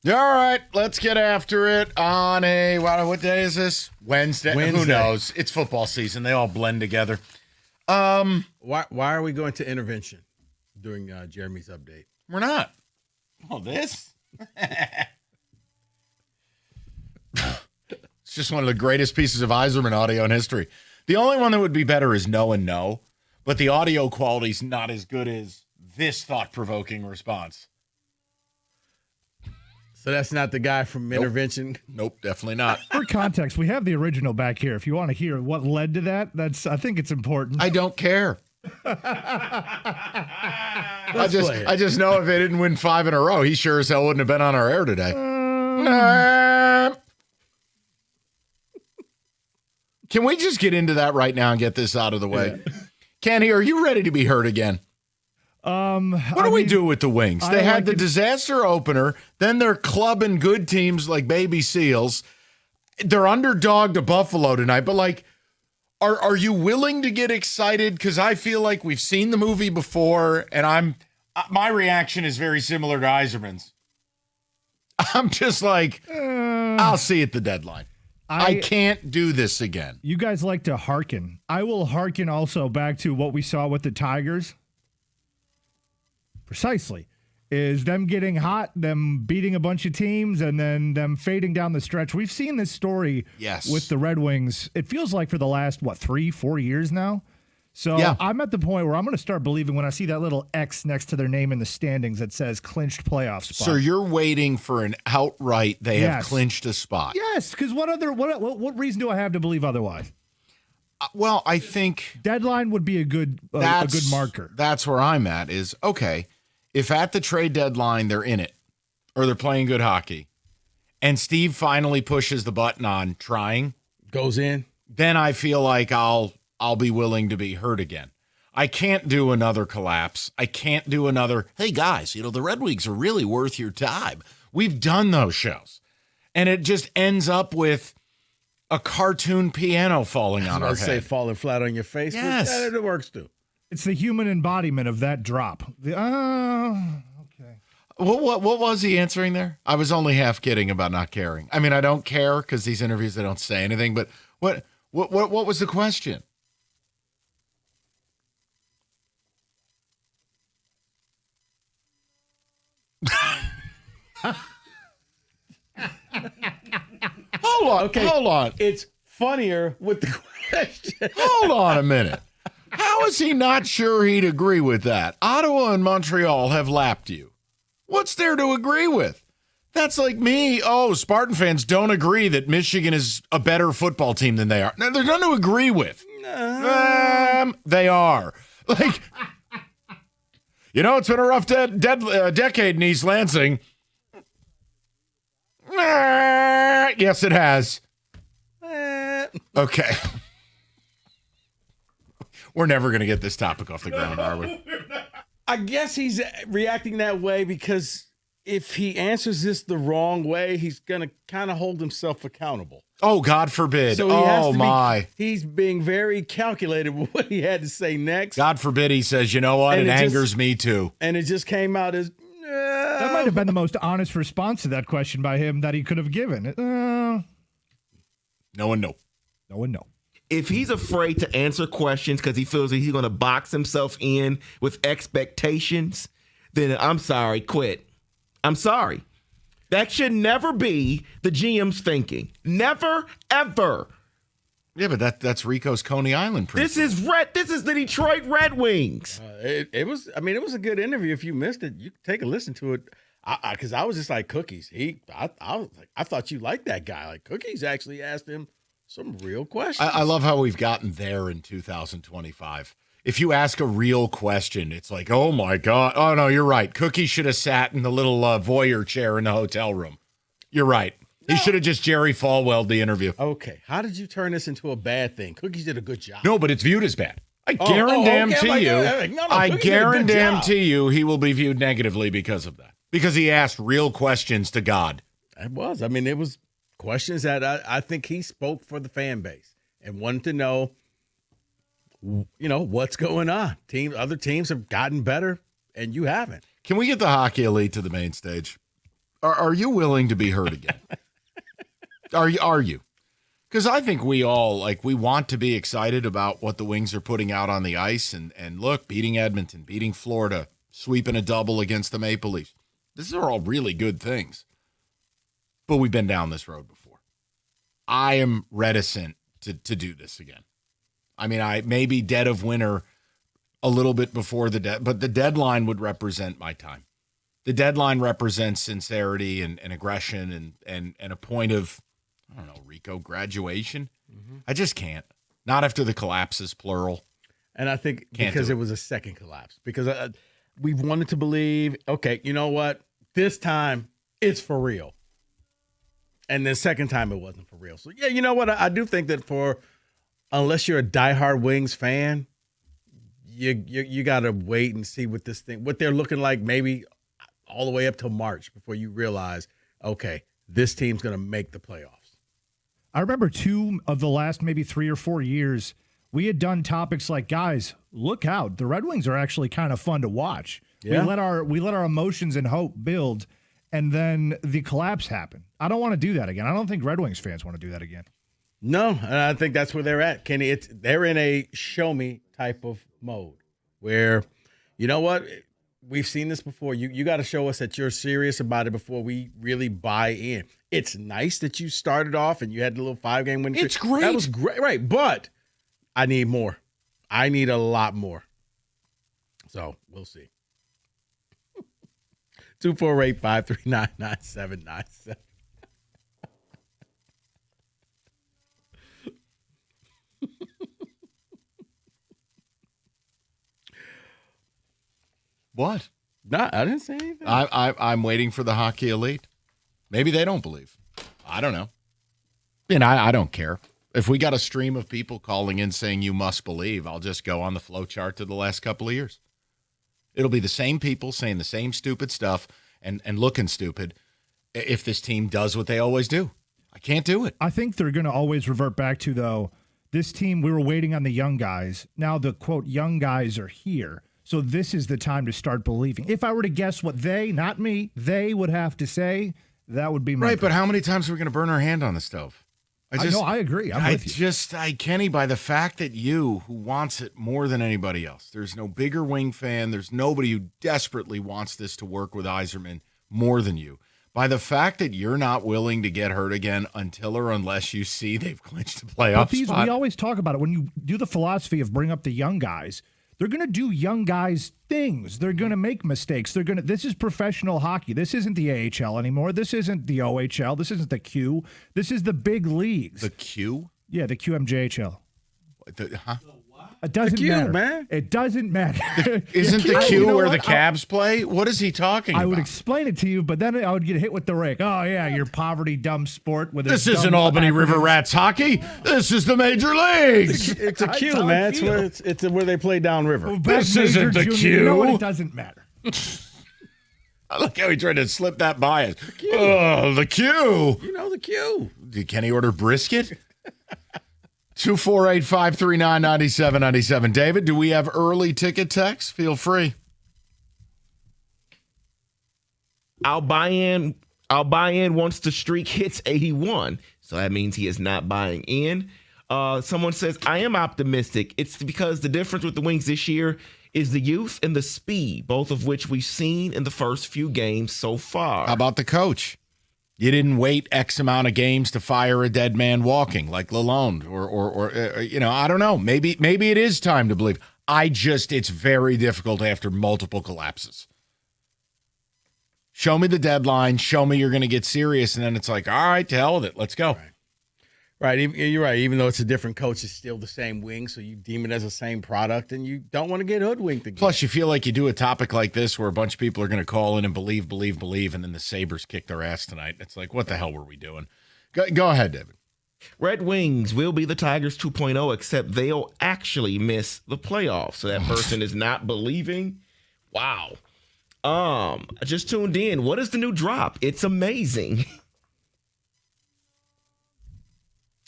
All right, let's get after it on what day is this? Wednesday. Who knows? It's football season. They all blend together. Why are we going to intervention during Jeremy's update? We're not. Oh, this? It's just one of the greatest pieces of Iserman audio in history. The only one that would be better is no and no, but the audio quality's not as good as this thought-provoking response. So that's not the guy from intervention? Nope, definitely not. For context, we have the original back here. If you want to hear what led to that, I think it's important. I don't care. I just know if they didn't win 5 in a row, he sure as hell wouldn't have been on our air today. Can we just get into that right now and get this out of the way? Yeah. Kenny, are you ready to be hurt again? What do we do with the Wings? They had the disaster opener, then they're clubbing good teams like Baby Seals. They're underdog to Buffalo tonight, but are you willing to get excited? Because I feel like we've seen the movie before, and my reaction is very similar to Iserman's. I'm just like, I'll see at the deadline. I can't do this again. You guys like to hearken. I will hearken also back to what we saw with the Tigers. Precisely. Is them getting hot, them beating a bunch of teams, and then them fading down the stretch. We've seen this story with the Red Wings, it feels like for the last, 3-4 years now? So I'm at the point where I'm going to start believing when I see that little X next to their name in the standings that says clinched playoff spot. So you're waiting for an outright they have clinched a spot. Yes, because what reason do I have to believe otherwise? Well, I think deadline would be a good marker. That's where I'm at is, okay, if at the trade deadline they're in it or they're playing good hockey and Steve finally pushes the button on trying, goes in, then I feel like I'll be willing to be hurt again. I can't do another collapse. I can't do another, hey guys, the Red Wings are really worth your time. We've done those shows. And it just ends up with a cartoon piano falling on our head. Say falling flat on your face. Yes. It works too. It's the human embodiment of that drop. Okay. What was he answering there? I was only half kidding about not caring. I mean, I don't care because these interviews, they don't say anything, but what was the question? Hold on. It's funnier with the question. Hold on a minute. How is he not sure he'd agree with that? Ottawa and Montreal have lapped you. What's there to agree with? That's like me. Oh, Spartan fans don't agree that Michigan is a better football team than they are. No, there's nothing to agree with. They are. It's been a rough decade in East Lansing. Yes, it has. Okay. We're never going to get this topic off the ground, are we? I guess he's reacting that way because if he answers this the wrong way, he's going to kind of hold himself accountable. Oh, God forbid. So he's being very calculated with what he had to say next. God forbid he says, you know what, it angers me too. And it just came out as... That might have been the most honest response to that question by him that he could have given. No one know. If he's afraid to answer questions because he feels that he's going to box himself in with expectations, then I'm sorry, quit. I'm sorry. That should never be the GM's thinking. Never, ever. Yeah, but that's Rico's Coney Island principle. This is the Detroit Red Wings. It was a good interview. If you missed it, you can take a listen to it. Because I was just like, Cookies. I was like, I thought you liked that guy. Like Cookies actually asked him some real questions. I love how we've gotten there in 2025. If you ask a real question, it's like, oh my God. Oh no, you're right. Cookie should have sat in the little voyeur chair in the hotel room. You're right. No. He should have just Jerry Falwell'd the interview. Okay. How did you turn this into a bad thing? Cookies did a good job. No, but it's viewed as bad. I guarantee you he will be viewed negatively because of that. Because he asked real questions to God. It was. I mean, it was questions that I think he spoke for the fan base and wanted to know, what's going on. Other teams have gotten better, and you haven't. Can we get the Hockey Elite to the main stage? Are you willing to be hurt again? Are you? Because I think we all, we want to be excited about what the Wings are putting out on the ice. And look, beating Edmonton, beating Florida, sweeping a double against the Maple Leafs. These are all really good things. But we've been down this road before. I am reticent to do this again. I mean, I maybe dead of winter a little bit before but the deadline would represent my time. The deadline represents sincerity and aggression and a point of, I don't know, Rico, graduation. Mm-hmm. I just can't. Not after the collapses, plural. And I think because it was a second collapse. Because we've wanted to believe, okay, you know what? This time, it's for real. And the second time, it wasn't for real. So, yeah, you know what? I do think that unless you're a diehard Wings fan, you got to wait and see what they're looking like maybe all the way up till March before you realize, okay, this team's going to make the playoffs. I remember 2 of the last maybe 3 or 4 years, we had done topics like, guys, look out. The Red Wings are actually kind of fun to watch. Yeah. We let our emotions and hope build, and then the collapse happened. I don't want to do that again. I don't think Red Wings fans want to do that again. No, and I think that's where they're at, Kenny. They're in a show me type of mode where, you know what? We've seen this before. You got to show us that you're serious about it before we really buy in. It's nice that you started off and you had the little 5-game win. It's great. That was great, right? But I need more. I need a lot more. So we'll see. 248-539-9797. What? No, I didn't say anything. I'm waiting for the hockey elite. Maybe they don't believe. I don't know. And I don't care. If we got a stream of people calling in saying you must believe, I'll just go on the flow chart to the last couple of years. It'll be the same people saying the same stupid stuff and looking stupid if this team does what they always do. I can't do it. I think they're going to always revert back to, though, this team, we were waiting on the young guys. Now the, quote, young guys are here. So this is the time to start believing. If I were to guess what they, not me, they would have to say, that would be my right. But how many times are we going to burn our hand on the stove? I agree. I'm with you. Kenny, by the fact that you, who wants it more than anybody else, there's no bigger Wing fan, there's nobody who desperately wants this to work with Yzerman more than you. By the fact that you're not willing to get hurt again until or unless you see they've clinched the playoff spot. We always talk about it. When you do the philosophy of bring up the young guys, they're going to do young guys things. They're going to make mistakes. This is professional hockey. This isn't the AHL anymore. This isn't the OHL. This isn't the Q. This is the big leagues. The Q? Yeah, the QMJHL. Huh? It doesn't matter, man. It doesn't matter. Isn't the Q where the Cavs play? What is he talking about? I would explain it to you, but then I would get hit with the rake. Oh, yeah, your poverty dumb sport. This isn't Albany River Rats hockey. This is the major leagues. It's a Q, man. It's where they play downriver. Well, this isn't the Q. You know what? It doesn't matter. I like how he tried to slip that by us. Oh, the Q. You know the Q. Did Kenny order brisket? 248-539-9797. David, do we have early ticket text? Feel free. I'll buy in once the streak hits 81. So that means he is not buying in. Someone says, I am optimistic. It's because the difference with the Wings this year is the youth and the speed, both of which we've seen in the first few games so far. How about the coach? You didn't wait X amount of games to fire a dead man walking like Lalonde or I don't know. Maybe it is time to believe. It's very difficult after multiple collapses. Show me the deadline. Show me you're going to get serious. And then it's like, all right, to hell with it. Let's go. Right. You're right. Even though it's a different coach, it's still the same wing. So you deem it as the same product and you don't want to get hoodwinked again. Plus, you feel like you do a topic like this where a bunch of people are going to call in and believe. And then the Sabres kick their ass tonight. It's like, what the hell were we doing? Go ahead, David. Red Wings will be the Tigers 2.0, except they'll actually miss the playoffs. So that person is not believing. Wow. I just tuned in. What is the new drop? It's amazing.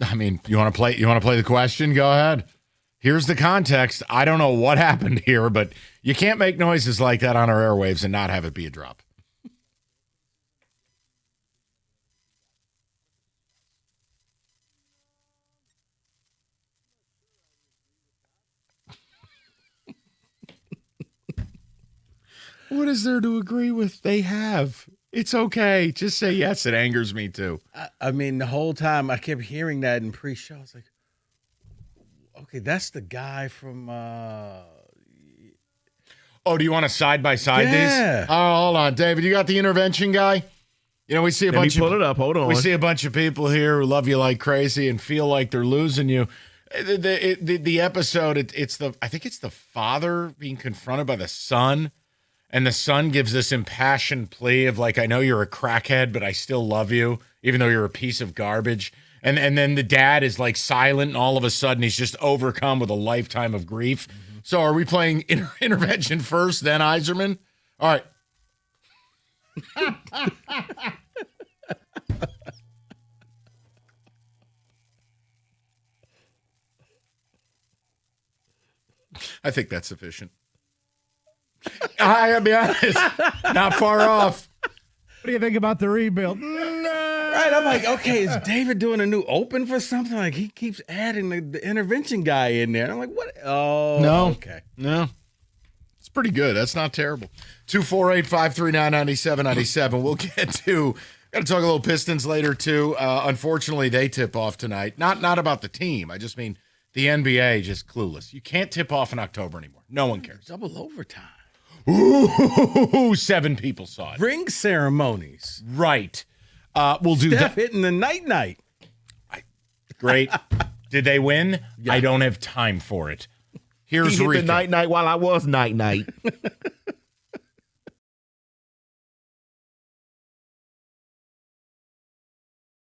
I mean, you want to play the question? Go ahead. Here's the context. I don't know what happened here, but you can't make noises like that on our airwaves and not have it be a drop. What is there to agree with? They have. It's okay. Just say yes. It angers me too. I mean, the whole time I kept hearing that in pre-show. I was like, okay, that's the guy from. Oh, do you want to side by side these? Oh, hold on, David. You got the intervention guy? You know, we see a bunch of. Pull it up. Hold on. We see a bunch of people here who love you like crazy and feel like they're losing you. The episode. I think it's the father being confronted by the son. And the son gives this impassioned plea of like, I know you're a crackhead, but I still love you, even though you're a piece of garbage. And then the dad is like silent, and all of a sudden he's just overcome with a lifetime of grief. Mm-hmm. So are we playing intervention first, then Iserman? All right. I think that's sufficient. I gotta be honest, not far off. What do you think about the rebuild? No. Right, I'm like, okay, is David doing a new open for something? Like he keeps adding the intervention guy in there. I'm like, what? Oh, no, okay, no, it's pretty good. That's not terrible. 248-539-9797. We'll get to. Got to talk a little Pistons later too. Unfortunately, they tip off tonight. Not about the team. I just mean the NBA just clueless. You can't tip off in October anymore. No one cares. Double overtime. Ooh, 7 people saw it. Ring ceremonies. Right. We'll do Steph that. hitting the night. Great. Did they win? Yeah. I don't have time for it. Here's he hit Rico. the night while I was night.